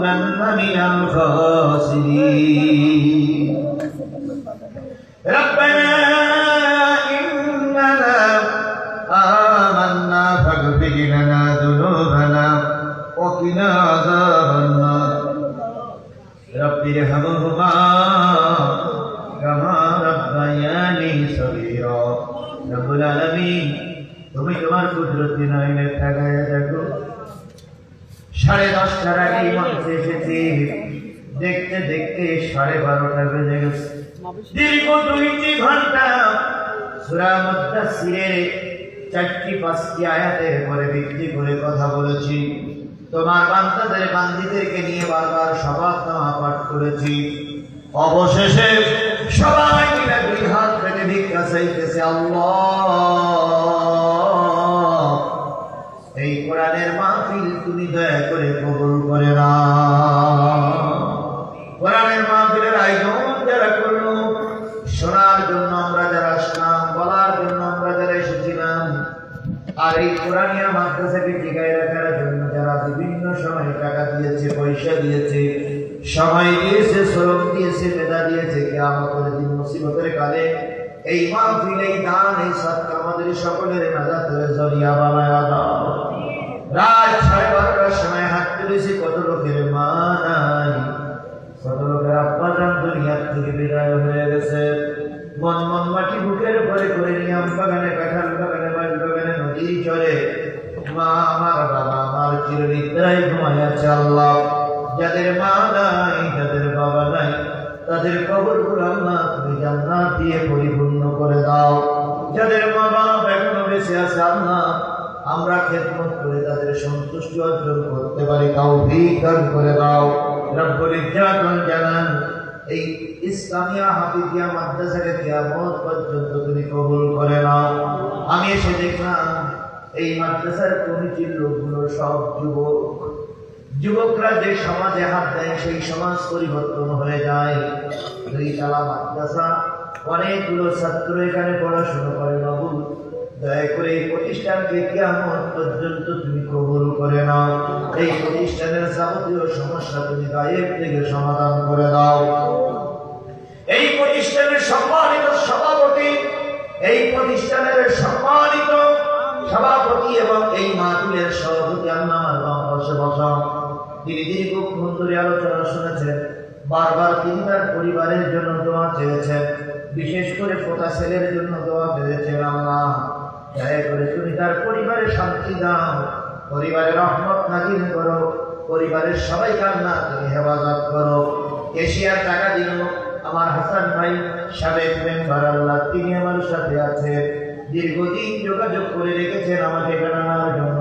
لنكونن من الخاسرين ربنا إننا آمنا فاغفر لنا ذنوبنا وقنا عذاب النار رب ارحمهما كما ربياني صغيرا رب العالمين তুমি তোমার কুদরতি নাইনে তাকায় দেখো 10:30টার আগেই মঞ্চে এসেছি দেখতে দেখতে 12:30টা বেজে গেছে দীর্ঘ 2 ঘন্টা সূরা মুদাসসিরের 4-5টি আয়াতের পরে ভিত্তি করে কথা বলেছি তোমার বান্দাদের বান্দীদেরকে নিয়ে বারবার শপথনামা পাঠ করেছি অবশেষে সবাই মিলে 2 হাত পেতে ভিক্ষা চাইতেছে আল্লাহ এই কোরআনের মাহফিল তুমি দয়া করে কবুল করে নাও কোরআনের মাহফিলের আয়োজন যারা করলো শোনার জন্য আমরা যারা আসলাম বলার জন্য আমরা যারা এসেছিলাম আর এই কোরআনিয়া মাদ্রাসাকে টিকায় রাখার জন্য যারা বিভিন্ন সময় টাকা দিয়েছে পয়সা দিয়েছে সময় দিয়েছে শ্রম দিয়েছে মেধা দিয়েছে কিয়ামতের দিন মুসিবতের কালে এই মাহফিল এই দান এই সদকা আমাদের সকলের নাজাতের জরিয়া বানায়া দাও রাত 12:30টার সময় হাত তুলেছি কত লোকের মা নাই কত লোকের আব্বা জান দুনিয়া থেকে বিদায় হয়ে গেছে মন মন মাটি বুকের উপরে করে নিয়ে আম বাগানে কাঁঠাল বাগানে মাছ বাগানে নদীর চরে মা আমার বাবা আমার চিরনিদ্রায় ঘুমায় আছে আল্লাহ যাদের মা নাই যাদের বাবা নাই তাদের কবরগুলো আল্লাহ তুমি জান্নাত দিয়ে পরিপূর্ণ করে দাও যাদের মা বাবা এখনো বেঁচে আছে আল্লাহ আমরা খেদমত করে তাদের সন্তুষ্টি অর্জন করতে পারি তৌফিক দান করে দাও রব্বুল ইজ্জাত ওয়াল জালাল এই ইসলামিয়া হাফিজিয়া মাদ্রাসাকে কিয়ামত পর্যন্ত তুমি কবুল করে নাও আমি এসে দেখলাম এই মাদ্রাসার কমিটির লোকগুলো সব যুবকরা যে সমাজে হাত দেয় সেই সমাজ পরিবর্তন হয়ে যায় 2 তলা মাদ্রাসা অনেকগুলো ছাত্র এখানে পড়াশোনা করে বাবু দয়া করে এই প্রতিষ্ঠানকে কিয়ামত পর্যন্ত তুমি কবুল করে নাও এই প্রতিষ্ঠানের যাবতীয় সমস্যা তুমি গায়েব থেকে সমাধান করে দাও এই প্রতিষ্ঠানের সম্মানিত সভাপতি এই প্রতিষ্ঠানের সম্মানিত সভাপতি এবং এই মাহফিলের সভাপতি আল্লাহ আমার বাম পাশে বসা তিনি দীর্ঘক্ষণ ধরে আলোচনা শুনেছেন বারবার তিনি তার পরিবারের জন্য দোয়া চেয়েছেন বিশেষ করে পোতা ছেলের জন্য দোয়া চেয়েছেন আল্লাহ দয়া করে তুমি তার পরিবারে শান্তি দাও পরিবারের রহমত নাজিল করো পরিবারের সবাইকে আল্লাহ তুমি হেফাজত করো এশিয়ার টাকা দিল আমার হাসান ভাই সাবেক মেম্বার আল্লাহ তিনি আমার সাথে আছে দীর্ঘদিন যোগাযোগ করে রেখেছেন আমাকে জানানোর জন্য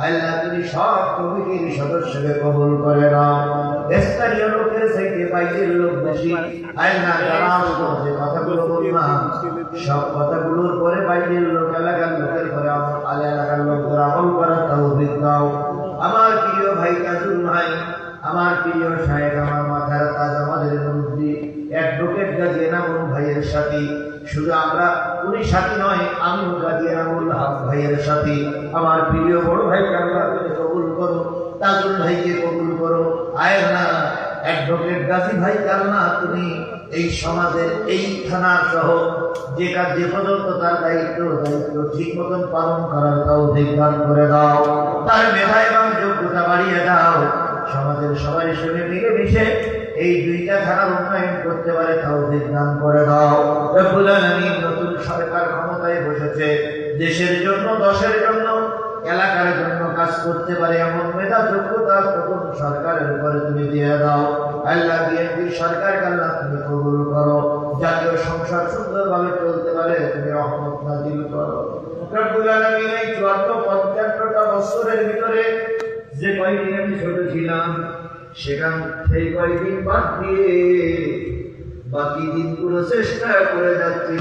আল্লাহ তুমি সব কমিটির সদস্যকে কবুল করে নাও স্থানীয় লোকের থেকে বাইরের লোক বেশি আল্লাহ যারা যে কথাগুলো বললাম সব কথাগুলোর পরে বাইরের লোক এলাকার লোকের পরে এলাকার লোকদের আমল করার তৌফিক দাও আমার প্রিয় ভাই কাজুল ভাই আমার প্রিয় শায়েখ আমার মাথার তাজ আমাদের মুরব্বি অ্যাডভোকেট গাজী এনামুল ভাইয়ের সাথী শুধু আমরা উনি সাথী নয় আমিও গাজী এনামুল হক ভাইয়ের সাথী আমার প্রিয় বড় ভাই আল্লাহ তুমি কবুল করো তাজুল ভাইকে কবুল করো আয়না অ্যাডভোকেট গাজী ভাই আল্লাহ তুমি এই সমাজের এই থানার সহ যে কাজ যে পর্যন্ত তার দায়িত্ব ঠিক মতন পালন করার তৌফিক দান করে দাও তার মেধা এবং যোগ্যতা বাড়িয়ে দাও সমাজের সবাই সঙ্গে মিলেমিশে এই 2টা থানার উন্নয়ন করতে পারে তৌফিক দান করে দাও রব্বুল আলামিন নতুন সরকার ক্ষমতায় বসেছে দেশের জন্য দেশের জন্য এলাকার জন্য কাজ করতে পারে এমন মেধা যোগ্যতা নতুন সরকারের উপরে তুমি দিয়ে দাও আল্লাহ বিএনপি সরকারকে আল্লাহ তুমি কবুল করো জাতীয় সংসদ সুন্দরভাবে চলতে পারে তুমি রহমত নাজিল করো রব্বুল আলামিন এই 54-55টা বছরের ভিতরে যে কয়েকদিন আমি ছোট ছিলাম সেখান সেই কয়েকদিন বাদ দিয়ে বাকি দিনগুলো চেষ্টা করে যাচ্ছি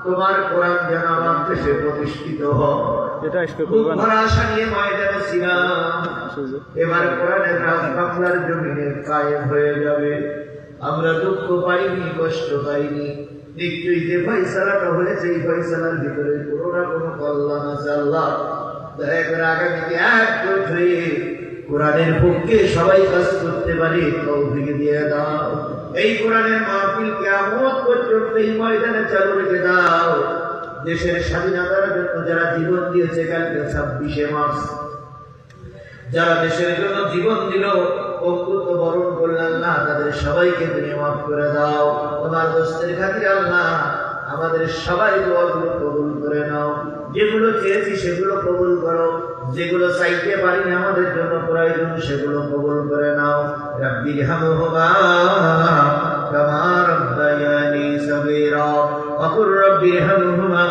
তোমার কোরআন যেন আমার দেশে প্রতিষ্ঠিত হয় আশা নিয়ে ময়দানে ছিলাম এবার কোরআনের রাজ বাংলার জমিনে কায়েম হয়ে যাবে আমরা দুঃখ পাইনি কষ্ট পাইনি নিশ্চয়ই যে ফয়সালাটা হয়েছে এই ফয়সালার ভিতরে কোনো না কোনো কল্যাণ আছে আল্লাহ দয়া করে আগামীতে একজোট হয়ে কোরআনের পক্ষে সবাই কাজ করতে পারে তৌফিক দিয়ে দাও। এই কোরআনের মাহফিল কিয়ামত পর্যন্ত এই ময়দানে চালু রেখে দাও। দেশের স্বাধীনতার জন্য যারা জীবন দিয়েছে, কালকে 26শে মার্চ যারা দেশের জন্য জীবন দিল, অকুত বরণ করলেন না, তাদের সবাইকে তুমি মাফ করে দাও। তোমার দোস্তের খাতিরে আল্লাহ আমাদের সবাই দোয়াগুলো কবুল করে নাও। যেগুলো চেয়েছি সেগুলো কবুল করো, যেগুলো চাইতে পারি না আমাদের জন্য প্রয়োজন সেগুলো কবুল করে নাও। রাব্বির হামহুমা কামা রাব্বায়ানি সগীরা ওয়া কুর রাব্বির হামহুমা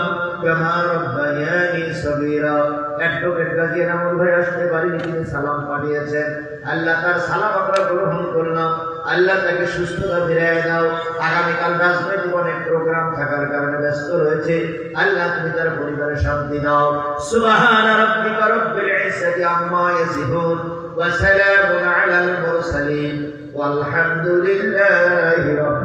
কামা রাব্বায়ানি সগীরা। অ্যাডভোকেট গাজী এনামুল ভাই আসতে পারেনি, তিনি সালাম পাঠিয়েছেন। আল্লাহ তার সালাম আমরা গ্রহণ করলাম। আল্লাহ তাকে সুস্থতা ফিরিয়ে দাও। আগামীকাল রাজনৈতিক অনেক প্রোগ্রাম থাকার কারণে ব্যস্ত রয়েছে, আল্লাহ তুমি তার পরিবারে শান্তি দাও। সুবহান রাব্বিকা রাব্বিল ইজ্জাতি আম্মা ইয়াসিফুন ওয়া সালামুন আলাল মুরসালিন ওয়ালহামদুলিল্লাহি রাব্বিল